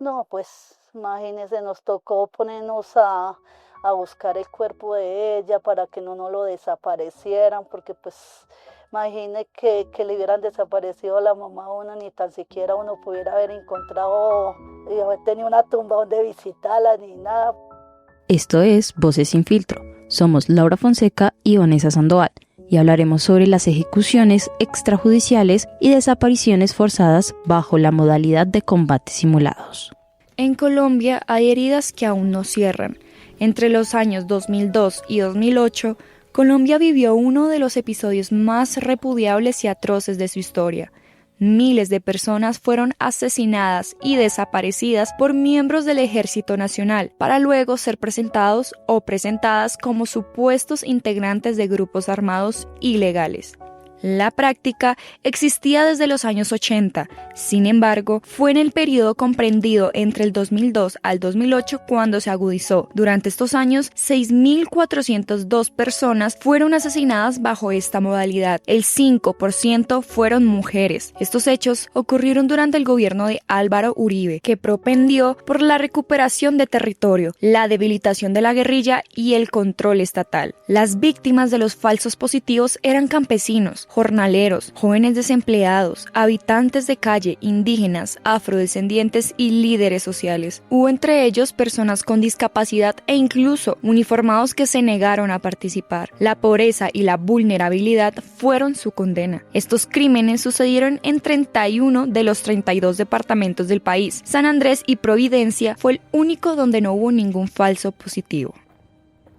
No, pues imagínese, nos tocó ponernos a buscar el cuerpo de ella para que no nos lo desaparecieran, porque pues imagine que le hubieran desaparecido a la mamá a uno, ni tan siquiera uno pudiera haber encontrado y haber tenido una tumba donde visitarla, ni nada. Esto es Voces sin filtro. Somos Laura Fonseca y Vanessa Sandoval y hablaremos sobre las ejecuciones extrajudiciales y desapariciones forzadas bajo la modalidad de combates simulados. En Colombia hay heridas que aún no cierran. Entre los años 2002 y 2008, Colombia vivió uno de los episodios más repudiables y atroces de su historia. Miles de personas fueron asesinadas y desaparecidas por miembros del Ejército Nacional para luego ser presentados o presentadas como supuestos integrantes de grupos armados ilegales. La práctica existía desde los años 80, sin embargo, fue en el periodo comprendido entre el 2002 al 2008 cuando se agudizó. Durante estos años, 6.402 personas fueron asesinadas bajo esta modalidad. El 5% fueron mujeres. Estos hechos ocurrieron durante el gobierno de Álvaro Uribe, que propendió por la recuperación de territorio, la debilitación de la guerrilla y el control estatal. Las víctimas de los falsos positivos eran campesinos, jornaleros, jóvenes desempleados, habitantes de calle, indígenas, afrodescendientes y líderes sociales. Hubo entre ellos personas con discapacidad e incluso uniformados que se negaron a participar. La pobreza y la vulnerabilidad fueron su condena. Estos crímenes sucedieron en 31 de los 32 departamentos del país. San Andrés y Providencia fue el único donde no hubo ningún falso positivo.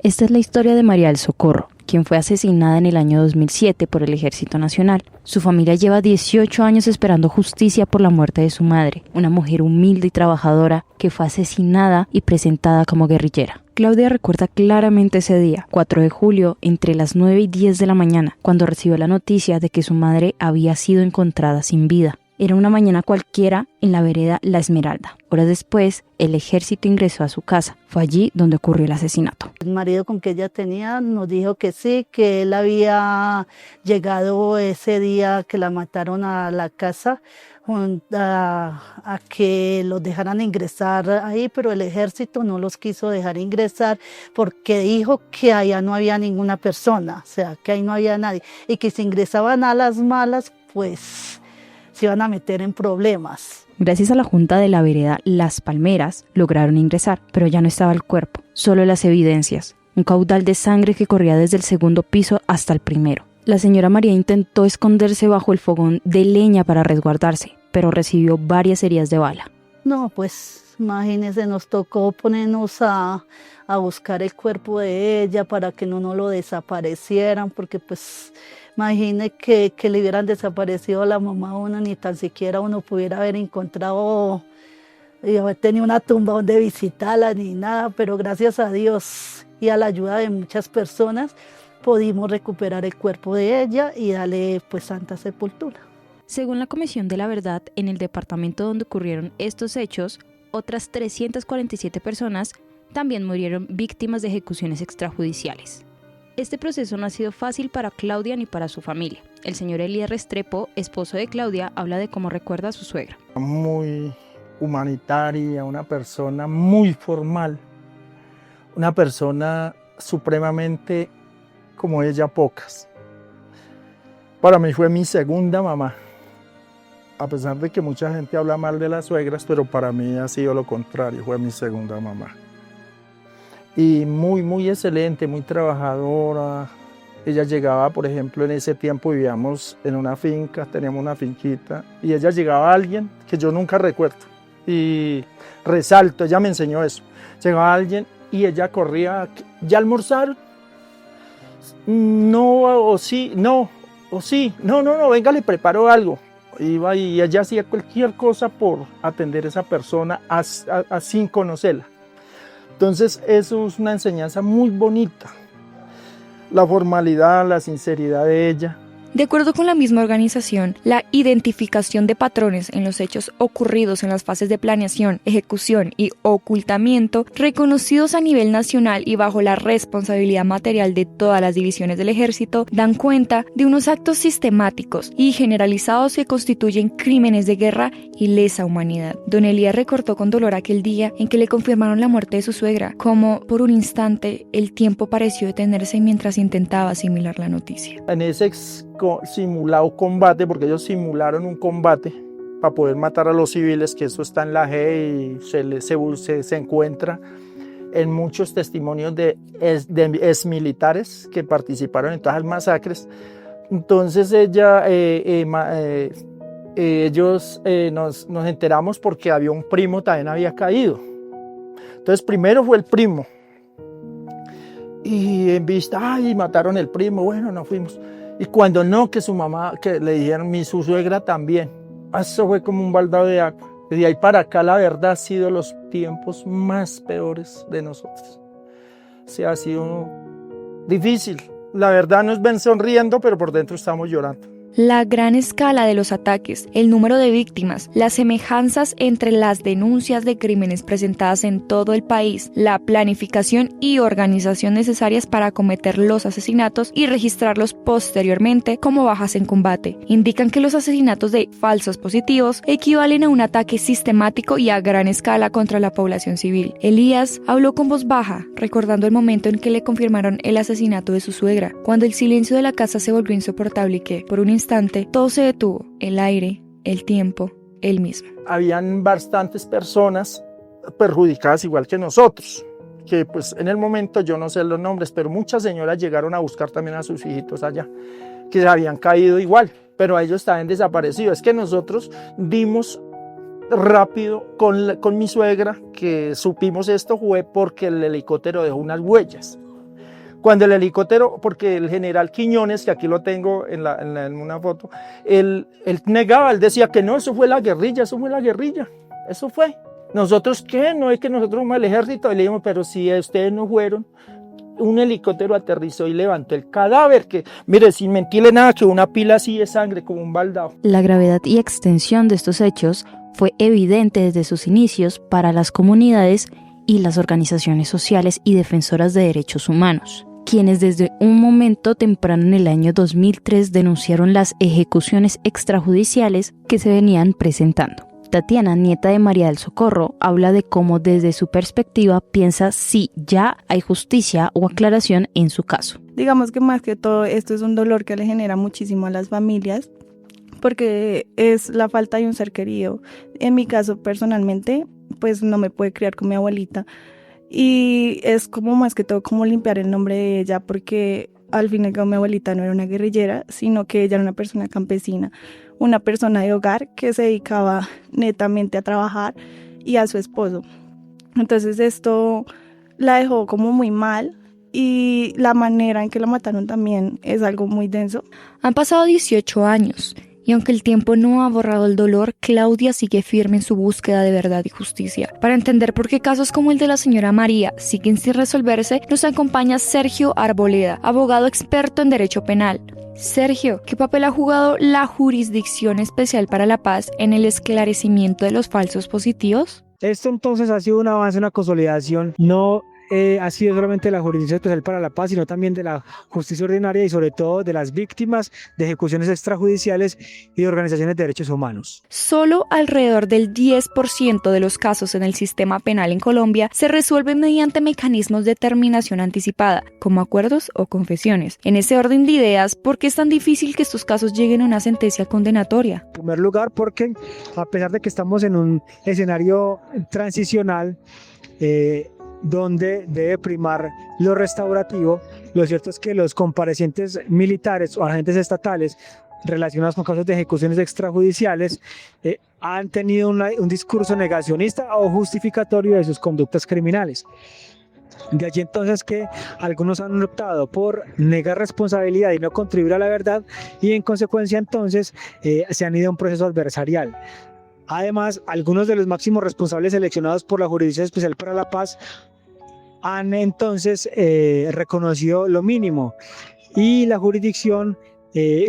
Esta es la historia de María del Socorro, quien fue asesinada en el año 2007 por el Ejército Nacional. Su familia lleva 18 años esperando justicia por la muerte de su madre, una mujer humilde y trabajadora que fue asesinada y presentada como guerrillera. Claudia recuerda claramente ese día, 4 de julio, entre las 9 y 10 de la mañana, cuando recibió la noticia de que su madre había sido encontrada sin vida. Era una mañana cualquiera en la vereda La Esmeralda. Horas después, el ejército ingresó a su casa. Fue allí donde ocurrió el asesinato. El marido con que ella tenía nos dijo que sí, que él había llegado ese día que la mataron a la casa a que los dejaran ingresar ahí, pero el ejército no los quiso dejar ingresar porque dijo que allá no había ninguna persona, o sea, que ahí no había nadie, y que si ingresaban a las malas, pues se iban a meter en problemas. Gracias a la Junta de la Vereda Las Palmeras lograron ingresar, pero ya no estaba el cuerpo, solo las evidencias, un caudal de sangre que corría desde el segundo piso hasta el primero. La señora María intentó esconderse bajo el fogón de leña para resguardarse, pero recibió varias heridas de bala. No, pues imagínese, nos tocó ponernos a buscar el cuerpo de ella para que no nos lo desaparecieran, porque pues imagine que le hubieran desaparecido a la mamá a uno, ni tan siquiera uno pudiera haber encontrado y haber tenido una tumba donde visitarla, ni nada, pero gracias a Dios y a la ayuda de muchas personas pudimos recuperar el cuerpo de ella y darle pues santa sepultura. Según la Comisión de la Verdad, en el departamento donde ocurrieron estos hechos, otras 347 personas también murieron víctimas de ejecuciones extrajudiciales. Este proceso no ha sido fácil para Claudia ni para su familia. El señor Elías Restrepo, esposo de Claudia, habla de cómo recuerda a su suegra. Muy humanitaria, una persona muy formal, una persona supremamente como ella pocas. Para mí fue mi segunda mamá, a pesar de que mucha gente habla mal de las suegras, pero para mí ha sido lo contrario, fue mi segunda mamá. Y muy excelente, muy trabajadora. Ella llegaba, por ejemplo, en ese tiempo vivíamos en una finca, teníamos una finquita, y ella llegaba a alguien que yo nunca recuerdo. Y resalto, ella me enseñó eso. Llegaba alguien y ella corría, ¿ya almorzaron? No, o sí, no, o sí, no, venga, le preparo algo. Iba y ella hacía cualquier cosa por atender a esa persona sin conocerla. Entonces eso es una enseñanza muy bonita. La formalidad, la sinceridad de ella, De acuerdo con la misma organización, la identificación de patrones en los hechos ocurridos en las fases de planeación, ejecución y ocultamiento, reconocidos a nivel nacional y bajo la responsabilidad material de todas las divisiones del ejército, dan cuenta de unos actos sistemáticos y generalizados que constituyen crímenes de guerra y lesa humanidad. Don Elías recordó con dolor aquel día en que le confirmaron la muerte de su suegra, como por un instante el tiempo pareció detenerse mientras intentaba asimilar la noticia. En ese simulado combate, porque ellos simularon un combate para poder matar a los civiles, que eso está en la JEP y se encuentra en muchos testimonios de exmilitares que participaron en todas las masacres. Entonces nos enteramos porque había un primo también había caído. Entonces primero fue el primo y en vista, ay, mataron el primo, bueno, nos fuimos. Y cuando no, que su mamá, que le dijeron, su suegra también. Eso fue como un baldado de agua. De ahí para acá, la verdad, ha sido los tiempos más peores de nosotros. O sea, ha sido difícil. La verdad nos ven sonriendo, pero por dentro estamos llorando. La gran escala de los ataques, el número de víctimas, las semejanzas entre las denuncias de crímenes presentadas en todo el país, la planificación y organización necesarias para cometer los asesinatos y registrarlos posteriormente como bajas en combate, indican que los asesinatos de falsos positivos equivalen a un ataque sistemático y a gran escala contra la población civil. Elías habló con voz baja, recordando el momento en que le confirmaron el asesinato de su suegra, cuando el silencio de la casa se volvió insoportable y que, por un instante, todo se detuvo, el aire, el tiempo, él mismo. Habían bastantes personas perjudicadas igual que nosotros, que pues en el momento yo no sé los nombres, pero muchas señoras llegaron a buscar también a sus hijitos allá, que habían caído igual, pero a ellos también desaparecidos. Es que nosotros dimos rápido con mi suegra, que supimos esto fue porque el helicóptero dejó unas huellas. Cuando el helicóptero, porque el general Quiñones, que aquí lo tengo en una foto, él negaba, él decía que no, eso fue la guerrilla, eso fue. Nosotros, ¿qué? No es que nosotros somos el ejército, y le dijimos, pero si ustedes no fueron, un helicóptero aterrizó y levantó el cadáver, que, mire, sin mentirle nada, que una pila así de sangre, como un baldado. La gravedad y extensión de estos hechos fue evidente desde sus inicios para las comunidades y las organizaciones sociales y defensoras de derechos humanos, quienes desde un momento temprano en el año 2003 denunciaron las ejecuciones extrajudiciales que se venían presentando. Tatiana, nieta de María del Socorro, habla de cómo desde su perspectiva piensa si ya hay justicia o aclaración en su caso. Digamos que más que todo esto es un dolor que le genera muchísimo a las familias, porque es la falta de un ser querido. En mi caso personalmente, pues no me pude criar con mi abuelita, y es como más que todo como limpiar el nombre de ella, porque al fin y al cabo mi abuelita no era una guerrillera, sino que ella era una persona campesina, una persona de hogar que se dedicaba netamente a trabajar y a su esposo. Entonces esto la dejó como muy mal, y la manera en que la mataron también es algo muy denso. Han pasado 18 años. Y aunque el tiempo no ha borrado el dolor, Claudia sigue firme en su búsqueda de verdad y justicia. Para entender por qué casos como el de la señora María siguen sin resolverse, nos acompaña Sergio Arboleda, abogado experto en derecho penal. Sergio, ¿qué papel ha jugado la Jurisdicción Especial para la Paz en el esclarecimiento de los falsos positivos? Esto entonces ha sido un avance, una consolidación, no ha sido solamente la Jurisdicción Especial para la Paz, sino también de la justicia ordinaria y sobre todo de las víctimas de ejecuciones extrajudiciales y de organizaciones de derechos humanos. Solo alrededor del 10% de los casos en el sistema penal en Colombia se resuelven mediante mecanismos de terminación anticipada, como acuerdos o confesiones. En ese orden de ideas, ¿por qué es tan difícil que estos casos lleguen a una sentencia condenatoria? En primer lugar, porque a pesar de que estamos en un escenario transicional, donde debe primar lo restaurativo, lo cierto es que los comparecientes militares o agentes estatales relacionados con casos de ejecuciones extrajudiciales han tenido un discurso negacionista o justificatorio de sus conductas criminales. De allí entonces que algunos han optado por negar responsabilidad y no contribuir a la verdad, y en consecuencia entonces se han ido a un proceso adversarial. Además, algunos de los máximos responsables seleccionados por la Jurisdicción Especial para la Paz han entonces reconocido lo mínimo, y la jurisdicción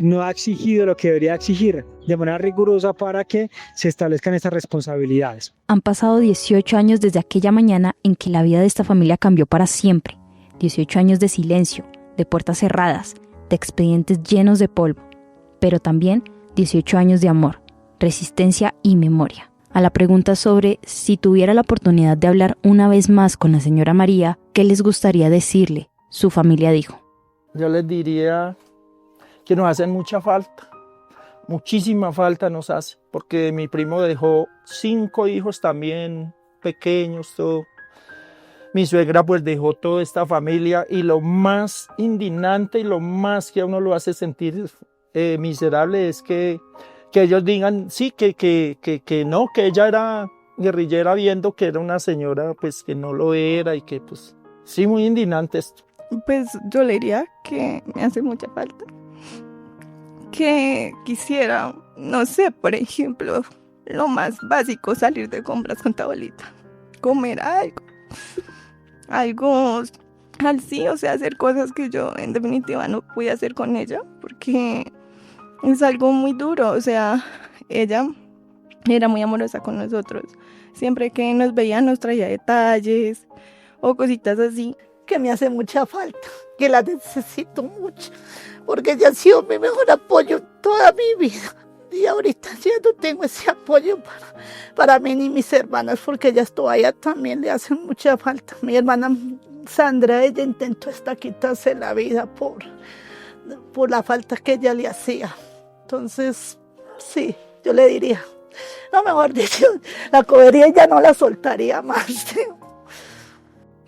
no ha exigido lo que debería exigir de manera rigurosa para que se establezcan estas responsabilidades. Han pasado 18 años desde aquella mañana en que la vida de esta familia cambió para siempre. 18 años de silencio, de puertas cerradas, de expedientes llenos de polvo, pero también 18 años de amor, resistencia y memoria. A la pregunta sobre si tuviera la oportunidad de hablar una vez más con la señora María, ¿qué les gustaría decirle? Su familia dijo: Yo les diría que nos hacen mucha falta, muchísima falta nos hace, porque mi primo dejó 5 hijos también pequeños, todo. Mi suegra pues dejó toda esta familia, y lo más indignante y lo más que a uno lo hace sentir miserable es que ellos digan sí, que no, que ella era guerrillera viendo que era una señora pues que no lo era, y que pues sí, muy indignante esto. Pues yo le diría que me hace mucha falta. Que quisiera, no sé, por ejemplo, lo más básico, salir de compras con tu abuelita, comer algo así, o sea, hacer cosas que yo en definitiva no pude hacer con ella, porque es algo muy duro. O sea, ella era muy amorosa con nosotros, siempre que nos veía nos traía detalles o cositas así. Que me hace mucha falta, que la necesito mucho, porque ella ha sido mi mejor apoyo toda mi vida. Y ahorita ya no tengo ese apoyo para mí ni mis hermanas, porque ellas todavía también le hacen mucha falta. Mi hermana Sandra, ella intentó hasta quitarse la vida por la falta que ella le hacía. Entonces, sí, yo le diría, no, mejor dicho, la cogería y ya no la soltaría más.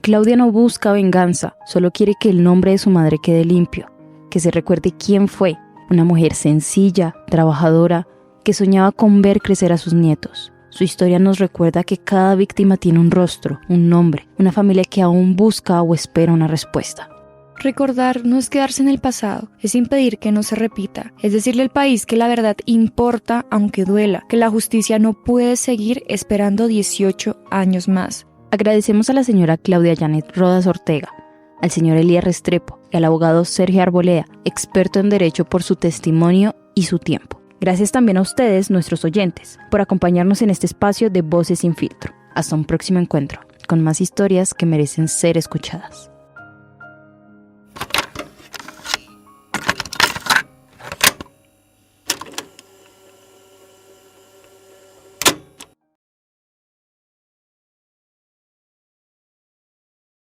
Claudia no busca venganza, solo quiere que el nombre de su madre quede limpio, que se recuerde quién fue, una mujer sencilla, trabajadora, que soñaba con ver crecer a sus nietos. Su historia nos recuerda que cada víctima tiene un rostro, un nombre, una familia que aún busca o espera una respuesta. Recordar no es quedarse en el pasado, es impedir que no se repita, es decirle al país que la verdad importa aunque duela, que la justicia no puede seguir esperando 18 años más. Agradecemos a la señora Claudia Janet Rodas Ortega, al señor Elías Restrepo y al abogado Sergio Arboleda, experto en derecho, por su testimonio y su tiempo. Gracias también a ustedes, nuestros oyentes, por acompañarnos en este espacio de Voces sin Filtro. Hasta un próximo encuentro, con más historias que merecen ser escuchadas.